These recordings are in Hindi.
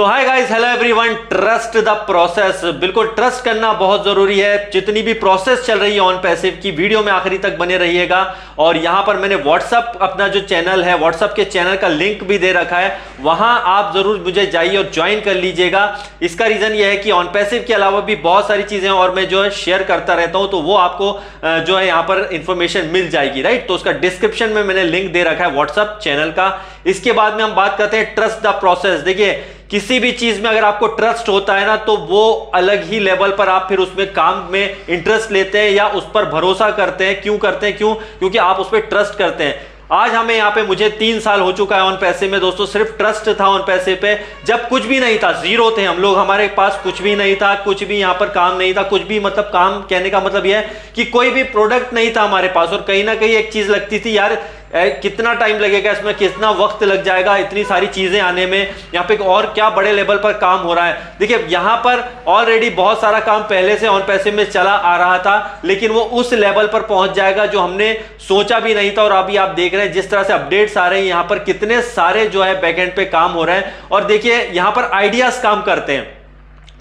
So hi guys, hello everyone. Trust the process, बिल्कुल ट्रस्ट करना बहुत जरूरी है। जितनी भी प्रोसेस चल रही है ऑन पैसिव की, वीडियो में आखिरी तक बने रहिएगा। और यहां पर मैंने व्हाट्सअप अपना जो चैनल है, व्हाट्सअप के चैनल का लिंक भी दे रखा है, वहां आप जरूर मुझे जाइए और ज्वाइन कर लीजिएगा। इसका रीजन यह है कि ऑन पैसिव के अलावा भी बहुत सारी चीजें और मैं जो है शेयर करता रहता हूं, तो वो आपको जो है यहां पर इंफॉर्मेशन मिल जाएगी, राइट। तो उसका डिस्क्रिप्शन में मैंने लिंक दे रखा है व्हाट्सअप चैनल का। इसके बाद में हम बात करते हैं ट्रस्ट द प्रोसेस। देखिए, किसी भी चीज में अगर आपको ट्रस्ट होता है ना, तो वो अलग ही लेवल पर आप फिर उसमें काम में इंटरेस्ट लेते हैं या उस पर भरोसा करते हैं। क्यों करते हैं? क्योंकि आप उस पर ट्रस्ट करते हैं। आज हमें यहाँ पे मुझे 3 साल हो चुका है ऑन पैसे में दोस्तों। सिर्फ ट्रस्ट था ऑन पैसे पे, जब कुछ भी नहीं था, जीरो थे हम लोग, हमारे पास कुछ भी नहीं था, कुछ भी यहाँ पर काम नहीं था, कुछ भी मतलब काम कहने का मतलब यह है कि कोई भी प्रोडक्ट नहीं था हमारे पास। और कहीं ना कहीं एक चीज लगती थी, यार कितना टाइम लगेगा इसमें, कितना वक्त लग जाएगा इतनी सारी चीजें आने में, यहाँ पे और क्या बड़े लेवल पर काम हो रहा है। देखिए, यहाँ पर ऑलरेडी बहुत सारा काम पहले से ऑन पैसे में चला आ रहा था, लेकिन वो उस लेवल पर पहुंच जाएगा जो हमने सोचा भी नहीं था। और अभी आप देख रहे हैं जिस तरह से अपडेट्स आ रहे हैं, यहाँ पर कितने सारे जो है बैकएंड पे काम हो रहे हैं। और देखिए, यहाँ पर आइडियाज काम करते हैं,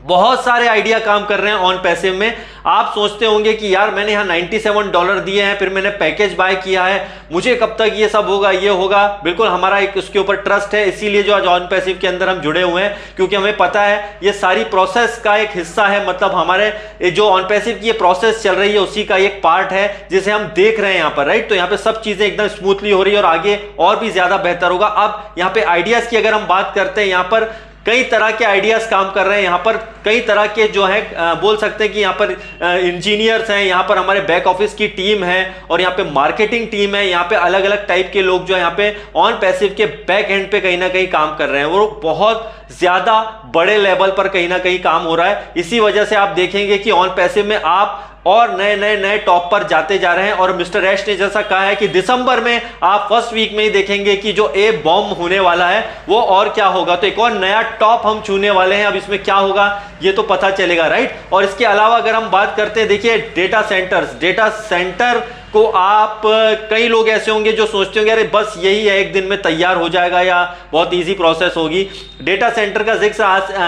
बहुत सारे आइडिया काम कर रहे हैं ऑन पैसिव में। आप सोचते होंगे कि यार मैंने यहाँ $97 दिए हैं, फिर मैंने पैकेज बाय किया है, मुझे कब तक ये सब होगा, ये होगा। बिल्कुल हमारा एक उसके ऊपर ट्रस्ट है, इसीलिए जो आज ऑन पैसिव के अंदर हम जुड़े हुए हैं, क्योंकि हमें पता है ये सारी प्रोसेस का एक हिस्सा है। मतलब हमारे जो ऑन पैसिव की ये प्रोसेस चल रही है उसी का एक पार्ट है, जिसे हम देख रहे हैं यहाँ पर, राइट। तो यहाँ पे सब चीजें एकदम स्मूथली हो रही है और आगे और भी ज्यादा बेहतर होगा। अब यहाँ पे आइडियाज की अगर हम बात करते हैं, यहाँ पर कई तरह के आइडियाज काम कर रहे हैं। यहाँ पर कई तरह के जो है बोल सकते हैं कि यहाँ पर इंजीनियर्स हैं, यहाँ पर हमारे बैक ऑफिस की टीम है, और यहाँ पे मार्केटिंग टीम है। यहाँ पे अलग अलग टाइप के लोग जो है यहाँ पे ऑन पैसिव के बैक एंड पे कहीं ना कहीं काम कर रहे हैं। वो बहुत ज्यादा बड़े लेवल पर कहीं ना कहीं काम हो रहा है। इसी वजह से आप देखेंगे कि ऑन पैसिव में आप और नए टॉप पर जाते जा रहे हैं। और मिस्टर ऐश ने जैसा कहा है कि दिसंबर में आप फर्स्ट वीक में ही देखेंगे कि जो ए बॉम्ब होने वाला है वो और क्या होगा। तो एक और नया टॉप हम छूने वाले हैं। अब इसमें क्या होगा ये तो पता चलेगा, राइट। और इसके अलावा अगर हम बात करते हैं, देखिए डेटा सेंटर को आप कई लोग ऐसे होंगे जो सोचते होंगे अरे बस यही है, एक दिन में तैयार हो जाएगा या बहुत इजी प्रोसेस होगी। डेटा सेंटर का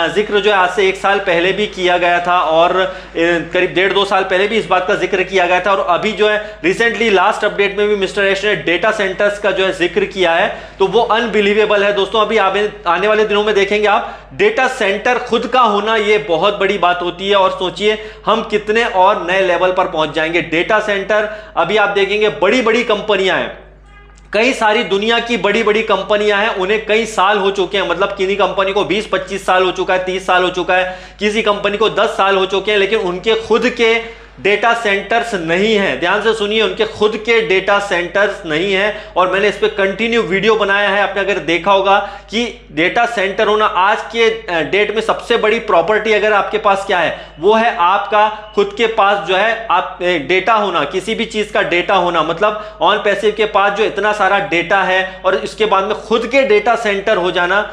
जिक्र जो है आज से 1 साल पहले भी किया गया था, और करीब 1.5-2 साल पहले भी इस बात का जिक्र किया गया था। और अभी जो है रिसेंटली लास्ट अपडेट में भी मिस्टर ऐश ने डेटा सेंटर्स का जो है जिक्र किया है, तो वो अनबिलीवेबल है दोस्तों। अभी आने वाले दिनों में देखेंगे आप, डेटा सेंटर खुद का होना ये बहुत बड़ी बात होती है। और सोचिए हम कितने और नए लेवल पर पहुंच जाएंगे। डेटा सेंटर अभी आप देखेंगे बड़ी बड़ी कंपनियां हैं, कई सारी दुनिया की बड़ी बड़ी कंपनियां हैं, उन्हें कई साल हो चुके हैं। मतलब किसी कंपनी को 20-25 साल हो चुका है, 30 साल हो चुका है, किसी कंपनी को 10 साल हो चुके हैं, लेकिन उनके खुद के डेटा सेंटर्स नहीं है। ध्यान से सुनिए, उनके खुद के डेटा सेंटर्स नहीं है। और मैंने इस पे कंटिन्यू वीडियो बनाया है, आपने अगर देखा होगा कि डेटा सेंटर होना आज के डेट में सबसे बड़ी प्रॉपर्टी अगर आपके पास क्या है, वो है आपका खुद के पास जो है आप डेटा होना, किसी भी चीज का डेटा होना। मतलब ऑन पैसिव के पास जो इतना सारा डेटा है और इसके बाद में खुद के डेटा सेंटर हो जाना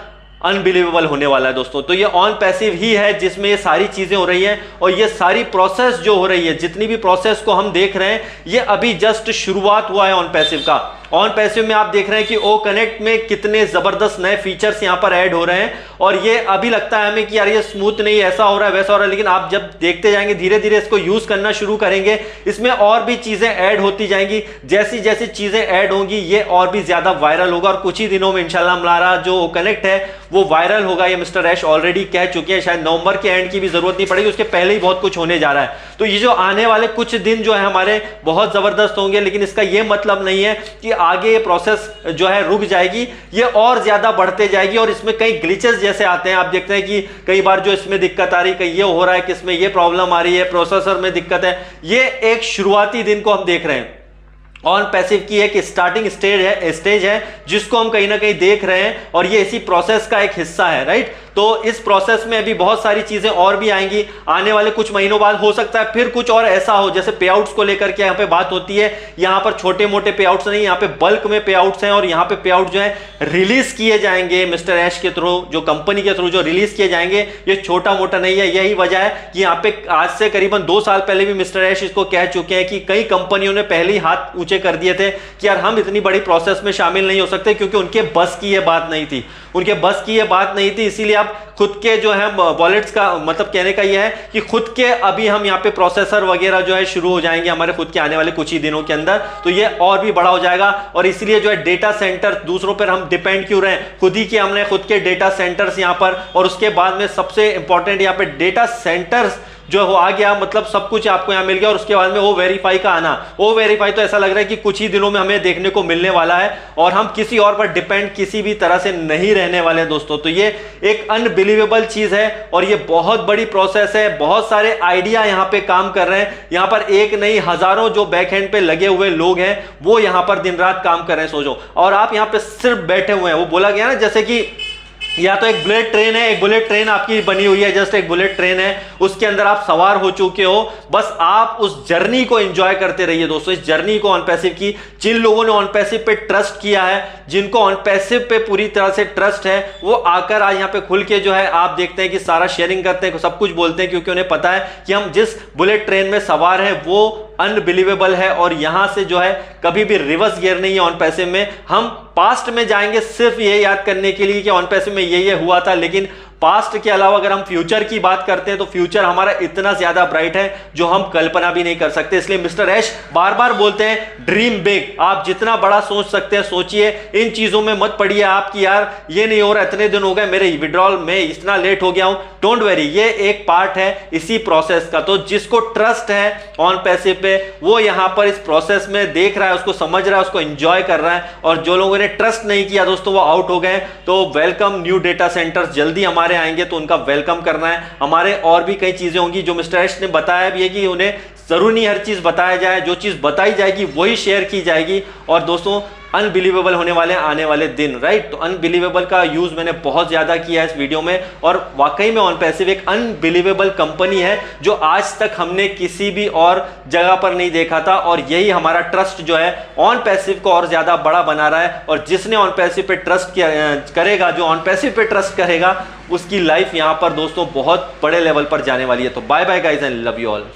अनबिलीवेबल होने वाला है दोस्तों। तो ये ऑन पैसिव ही है जिसमें ये सारी चीजें हो रही हैं। और ये सारी प्रोसेस जो हो रही है, जितनी भी प्रोसेस को हम देख रहे हैं, ये अभी जस्ट शुरुआत हुआ है ऑन पैसिव का। ऑन पैसिव में आप देख रहे हैं कि ओ कनेक्ट में कितने जबरदस्त नए फीचर्स यहां पर ऐड हो रहे हैं। और ये अभी लगता है हमें कि यार ये स्मूथ नहीं, ऐसा हो रहा है वैसा हो रहा है, लेकिन आप जब देखते जाएंगे धीरे धीरे इसको यूज करना शुरू करेंगे, इसमें और भी चीजें ऐड होती जाएंगी। जैसी जैसी चीजें ऐड होंगी ये और भी ज्यादा वायरल होगा। और कुछ ही दिनों में इंशाल्लाह हमारा जो कनेक्ट है वो वायरल होगा। ये मिस्टर ऐश ऑलरेडी कह चुके हैं, शायद नवंबर के एंड की भी जरूरत नहीं पड़ेगी, उसके पहले ही बहुत कुछ होने जा रहा है। तो ये जो आने वाले कुछ दिन जो है हमारे बहुत जबरदस्त होंगे, लेकिन इसका ये मतलब नहीं है कि आगे ये प्रोसेस जो है रुक जाएगी, ये और ज्यादा बढ़ते जाएगी। और इसमें कई ग्लिचेस जैसे आते हैं, आप देखते हैं कि कई बार जो इसमें दिक्कत आ रही है, कहीं ये हो रहा है कि इसमें ये प्रॉब्लम आ रही है, प्रोसेसर में दिक्कत है। ये एक शुरुआती दिन को हम देख रहे हैं। ऑन पैसिव की एक स्टार्टिंग स्टेज है जिसको हम कहीं ना कहीं देख रहे हैं, और ये इसी प्रोसेस का एक हिस्सा है, राइट। तो इस प्रोसेस में अभी बहुत सारी चीजें और भी आएंगी आने वाले कुछ महीनों बाद। हो सकता है फिर कुछ और ऐसा हो, जैसे पे आउट्स को लेकर के यहाँ पे बात होती है, यहाँ पर छोटे मोटे पे आउट्स नहीं, यहाँ पे बल्क में पे आउट्स हैं। और यहाँ पे पे आउट जो है रिलीज किए जाएंगे मिस्टर ऐश के थ्रू, जो कंपनी के थ्रू जो रिलीज किए जाएंगे, ये छोटा मोटा नहीं है। यही वजह है कि यहाँ पे आज से करीबन 2 साल पहले भी मिस्टर ऐश इसको कह चुके हैं कि कई कंपनियों ने पहले ही हाथ ऊंचे कर दिए थे कि यार हम इतनी बड़ी प्रोसेस में शामिल नहीं हो सकते, क्योंकि उनके बस की ये बात नहीं थी, उनके बस की ये बात नहीं थी। इसीलिए अब आप खुद के जो है वॉलेट्स का मतलब कहने का ये है कि खुद के अभी हम यहाँ पे प्रोसेसर वगैरह जो है शुरू हो जाएंगे हमारे खुद के आने वाले कुछ ही दिनों के अंदर, तो ये और भी बड़ा हो जाएगा। और इसलिए जो है डेटा सेंटर दूसरों पर हम डिपेंड क्यों रहे, खुद ही के हमने खुद के डेटा सेंटर्स यहाँ पर, और उसके बाद में सबसे इंपॉर्टेंट यहाँ पे डेटा सेंटर्स जो हो आ गया, मतलब सब कुछ आपको यहां मिल गया। और उसके बाद में O-Verify का आना, O-Verify तो ऐसा लग रहा है कि कुछ ही दिनों में हमें देखने को मिलने वाला है और हम किसी और पर डिपेंड किसी भी तरह से नहीं रहने वाले हैं दोस्तों। तो ये एक अनबिलीवेबल चीज है और ये बहुत बड़ी प्रोसेस है। बहुत सारे आइडिया यहां पे काम कर रहे हैं, यहां पर एक नहीं हजारों जो बैक एंड पे लगे हुए लोग हैं वो यहां पर दिन रात काम कर रहे हैं, सोचो। और आप यहां पे सिर्फ बैठे हुए हैं। वो बोला गया ना जैसे कि या तो एक बुलेट ट्रेन है, एक बुलेट ट्रेन आपकी बनी हुई है, जस्ट एक बुलेट ट्रेन है, उसके अंदर आप सवार हो चुके हो, बस आप उस जर्नी को एंजॉय करते रहिए दोस्तों। इस जर्नी को OnPassive की, जिन लोगों ने OnPassive पे ट्रस्ट किया है, जिनको OnPassive पे पूरी तरह से ट्रस्ट है, वो आकर आज यहाँ पे खुल के जो है आप देखते हैं कि सारा शेयरिंग करते हैं, सब कुछ बोलते हैं, क्योंकि उन्हें पता है कि हम जिस बुलेट ट्रेन में सवार हैं वो अनबिलीवेबल है और यहां से जो है कभी भी रिवर्स गियर नहीं है OnPassive में। हम पास्ट में जाएंगे सिर्फ ये याद करने के लिए कि OnPassive में ये हुआ था, लेकिन पास्ट के अलावा अगर हम फ्यूचर की बात करते हैं तो फ्यूचर हमारा इतना ज्यादा ब्राइट है जो हम कल्पना भी नहीं कर सकते। इसलिए मिस्टर ऐश बार बार बोलते हैं ड्रीम बिग, आप जितना बड़ा सोच सकते हैं सोचिए, इन चीजों में मत पड़िए आपकी यार ये नहीं हो रहा, इतने दिन हो गए मेरे विड्रॉल में, इतना लेट हो गया हूं। डोंट वेरी, ये एक पार्ट है इसी प्रोसेस का। तो जिसको ट्रस्ट है OnPassive पे वो यहां पर इस प्रोसेस में देख रहा है, उसको समझ रहा है, उसको एंजॉय कर रहा है। और जो लोगों ने ट्रस्ट नहीं किया दोस्तों वो आउट हो गए। तो वेलकम न्यू डेटा सेंटर्स जल्दी हमारे आएंगे तो उनका वेलकम करना है। हमारे और भी कई चीजें होंगी जो मिस्टर ऐश ने बताया भी है कि उन्हें जरूर नहीं हर चीज बताया जाए, जो चीज बताई जाएगी वही शेयर की जाएगी। और दोस्तों अनबिलीवेबल होने वाले आने वाले दिन, राइट। तो अनबिलीवेबल का यूज मैंने बहुत ज्यादा किया है इस वीडियो में और वाकई में OnPassive एक अनबिलीवेबल कंपनी है जो आज तक हमने किसी भी और जगह पर नहीं देखा था। और यही हमारा ट्रस्ट जो है OnPassive को और ज्यादा बड़ा बना रहा है। और जिसने OnPassive पे ट्रस्ट करेगा, जो OnPassive पे ट्रस्ट करेगा, उसकी लाइफ यहां पर दोस्तों बहुत बड़े लेवल पर जाने वाली है। तो bye bye guys and love you all.